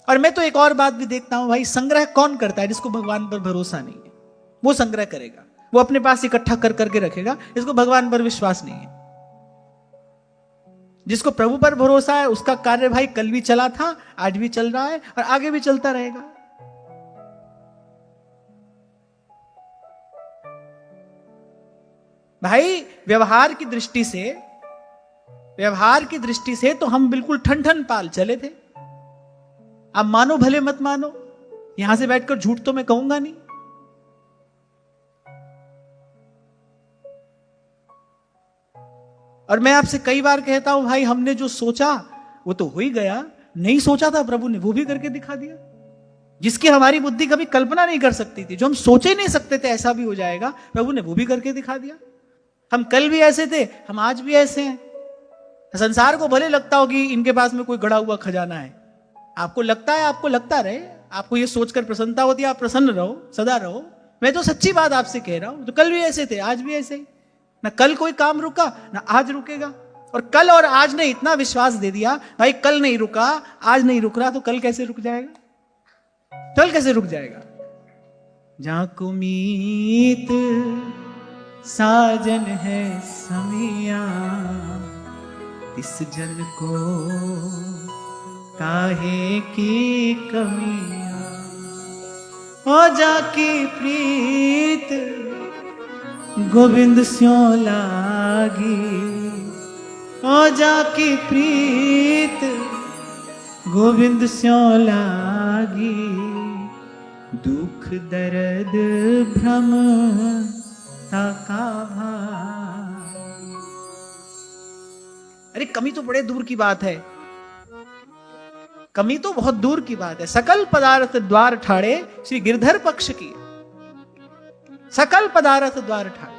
और मैं तो एक और बात भी देखता हूं भाई, संग्रह कौन करता है? जिसको भगवान पर भरोसा नहीं है वो संग्रह करेगा, वो अपने पास इकट्ठा कर करके रखेगा। इसको भगवान पर विश्वास नहीं है। जिसको प्रभु पर भरोसा है उसका कार्य भाई कल भी चला था, आज भी चल रहा है और आगे भी चलता रहेगा। भाई व्यवहार की दृष्टि से तो हम बिल्कुल ठन ठन पाल चले थे। आप मानो भले मत मानो, यहां से बैठकर झूठ तो मैं कहूंगा नहीं। और मैं आपसे कई बार कहता हूं भाई, हमने जो सोचा वो तो हो ही गया, नहीं सोचा था प्रभु ने वो भी करके दिखा दिया। जिसकी हमारी बुद्धि कभी कल्पना नहीं कर सकती थी, जो हम सोचे नहीं सकते थे ऐसा भी हो जाएगा, प्रभु ने वो भी करके दिखा दिया। हम कल भी ऐसे थे, हम आज भी ऐसे हैं। संसार को भले लगता हो कि इनके पास में कोई गड़ा हुआ खजाना है, आपको लगता है, आपको लगता रहे, आपको ये सोचकर प्रसन्नता होती है, आप प्रसन्न रहो, सदा रहो। मैं तो सच्ची बात आपसे कह रहा हूं, तो कल भी ऐसे थे, आज भी ऐसे ही। ना कल कोई काम रुका ना आज रुकेगा। और कल और आज ने इतना विश्वास दे दिया भाई, कल नहीं रुका, आज नहीं रुक रहा तो कल कैसे रुक जाएगा? कल कैसे रुक जाएगा? जाको मीत साजन है समिया, इस जन को काहे की कमिया। ओ जाकी प्रीत गोविंद स्यों लागी, ओ जाकी प्रीत गोविंद स्यों लागी। दुख दर्द भ्रम ताका भार। अरे कमी तो बड़े दूर की बात है, कमी तो बहुत दूर की बात है। सकल पदार्थ द्वार ठाड़े श्री गिरधर पक्ष की, सकल पदार्थ द्वार ठाड़े।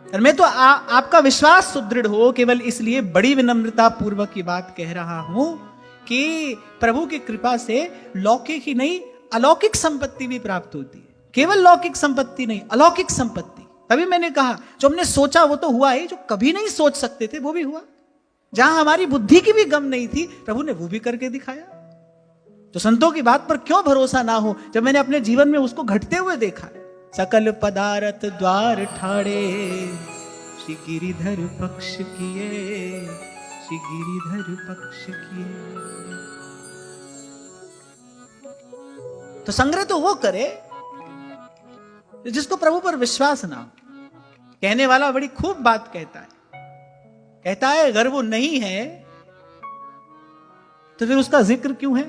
और मैं तो आपका विश्वास सुदृढ़ हो केवल इसलिए बड़ी विनम्रता पूर्वक ये बात कह रहा हूं कि प्रभु की कृपा से लौकिक ही नहीं अलौकिक संपत्ति भी प्राप्त होती है। केवल लौकिक संपत्ति नहीं, अलौकिक संपत्ति। तभी मैंने कहा जो हमने सोचा वो तो हुआ ही, जो कभी नहीं सोच सकते थे वो भी हुआ। जहां हमारी बुद्धि की भी गम नहीं थी प्रभु ने वो भी करके दिखाया। तो संतों की बात पर क्यों भरोसा ना हो जब मैंने अपने जीवन में उसको घटते हुए देखा है। सकल पदार्थ द्वार ठाड़े श्री गिरिधर पक्ष किए, श्री गिरिधर पक्ष किए। तो संग्रह तो वो करे जिसको प्रभु पर विश्वास ना हो। कहने वाला बड़ी खूब बात कहता है अगर वो नहीं है तो फिर उसका जिक्र क्यों है?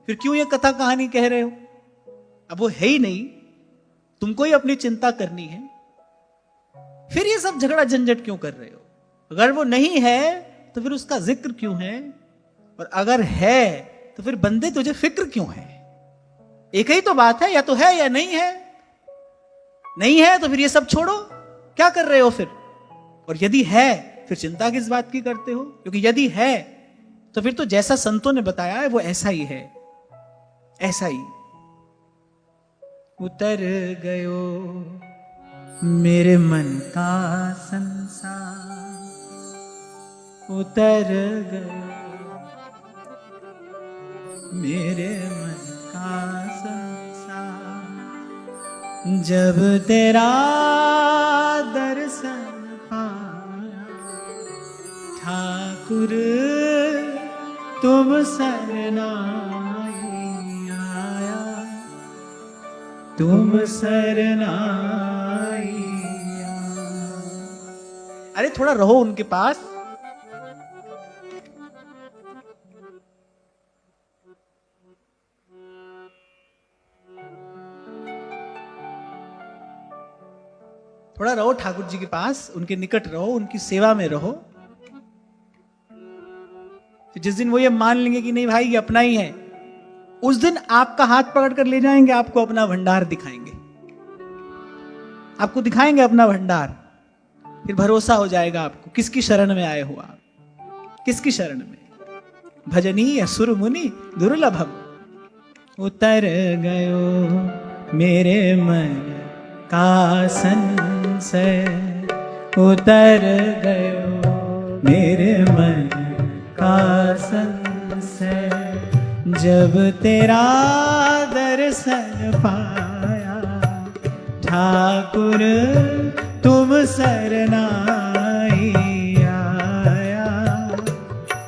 फिर क्यों ये कथा कहानी कह रहे हो? अब वो है ही नहीं, तुमको ही अपनी चिंता करनी है, फिर ये सब झगड़ा झंझट क्यों कर रहे हो? अगर वो नहीं है तो फिर उसका जिक्र क्यों है? और अगर है तो फिर बंदे तुझे फिक्र क्यों है? एक ही तो बात है, या तो है या नहीं है। नहीं है तो फिर ये सब छोड़ो, क्या कर रहे हो फिर? और यदि है फिर चिंता किस बात की करते हो? क्योंकि यदि है तो फिर तो जैसा संतों ने बताया है वो ऐसा ही है, ऐसा ही। उतर गयो मेरे मन का संसार, उतर गयो मेरे मन का संसार। जब तेरा दर्शन पाया ठाकुर तुम शरणाई आया, तुम शरणाई आया। अरे थोड़ा रहो उनके पास। थोड़ा रहो ठाकुर जी के पास, उनके निकट रहो, उनकी सेवा में रहो। तो जिस दिन वो ये मान लेंगे कि नहीं भाई ये अपना ही है, उस दिन आपका हाथ पकड़ कर ले जाएंगे, आपको अपना भंडार दिखाएंगे, आपको दिखाएंगे अपना भंडार। फिर भरोसा हो जाएगा आपको किसकी शरण में आए हो आप, किसकी शरण में। भजनीय सुर मुनि दुर्लभम, उतर गयो मेरे मन का संशय, उतर गयो मेरे मन का संशय, जब तेरा दर्शन पाया ठाकुर तुम शरणाई आया,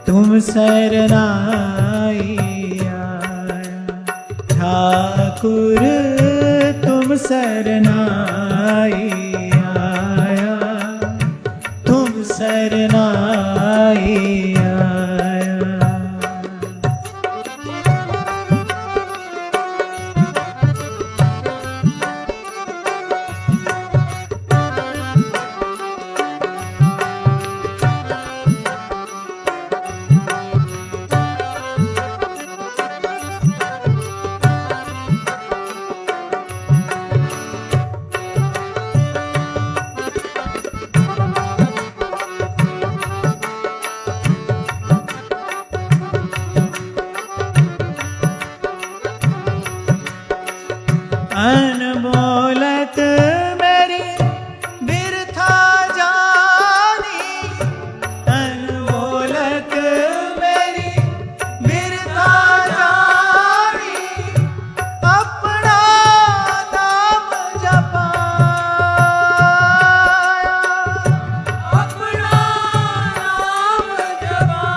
तुम शरणाई आया, ठाकुर तुम शरणाई आया, तुम शरणाई आया। अनमोलत मेरी बिरथा जानी, अनमोलत मेरी बिरथा जानी, अपना नाम जपाया, अपना नाम जपाया,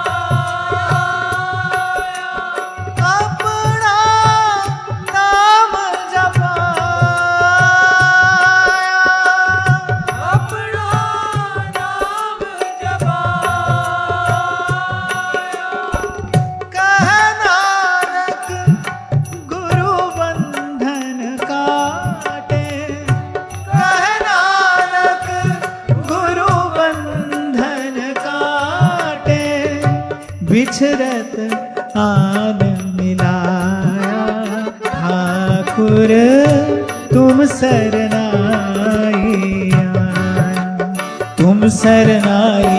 अपना नाम बिछरत आन मिलाया, ठाकुर तुम शरणाई आया, तुम शरणाई